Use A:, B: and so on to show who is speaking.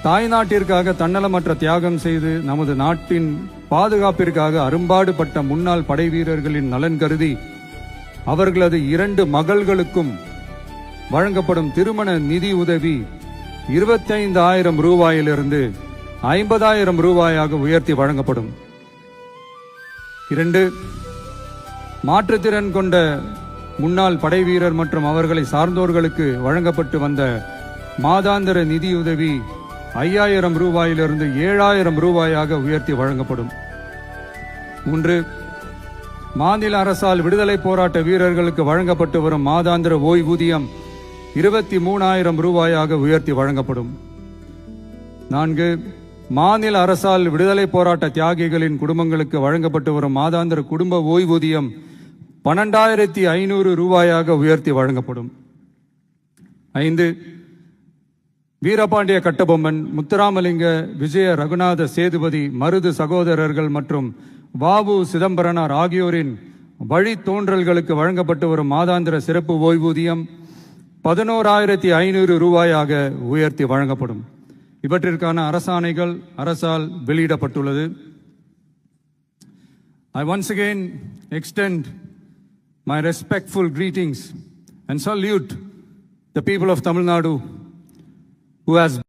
A: தாய் நாட்டிற்காக தன்னலமற்ற தியாகம் செய்து நமது நாட்டின் பாதுகாப்பிற்காக அரும்பாடுபட்ட முன்னாள் படை வீரர்களின் நலன் கருதி அவர்களது 2 மகள்களுக்கும் வழங்கப்படும் திருமண நிதி உதவி 25,000 ரூபாயிலிருந்து 50,000 ரூபாயாக உயர்த்தி வழங்கப்படும். 2. மாற்றுத்திறன் கொண்ட முன்னாள் படை வீரர் மற்றும் அவர்களை சார்ந்தோர்களுக்கு வழங்கப்பட்டு வந்த மாதாந்திர நிதியுதவி 5,000 ரூபாயிலிருந்து 7,000 ரூபாயாக உயர்த்தி வழங்கப்படும். 3. மாநில அரசால் விடுதலை போராட்ட வீரர்களுக்கு வழங்கப்பட்டு வரும் மாதாந்திர ஓய்வூதியம் 23,000 ரூபாயாக உயர்த்தி வழங்கப்படும். 4. மாநில அரசால் விடுதலை போராட்ட தியாகிகளின் குடும்பங்களுக்கு வழங்கப்பட்டு வரும் மாதாந்திர குடும்ப ஓய்வூதியம் 12,500 ரூபாயாக உயர்த்தி வழங்கப்படும். 5. வீரபாண்டிய கட்டபொம்மன், முத்துராமலிங்க, விஜய ரகுநாத சேதுபதி, மருது சகோதரர்கள் மற்றும் வாவு சிதம்பரனார் ஆகியோரின் வழித்தோன்றல்களுக்கு வழங்கப்பட்டு வரும் மாதாந்திர சிறப்பு ஓய்வூதியம் 11,500 ரூபாயாக உயர்த்தி வழங்கப்படும். இவற்றிற்கான அரசாணைகள் அரசால் வெளியிடப்பட்டுள்ளது. I once again extend my respectful greetings and salute the people of Tamil Nadu who has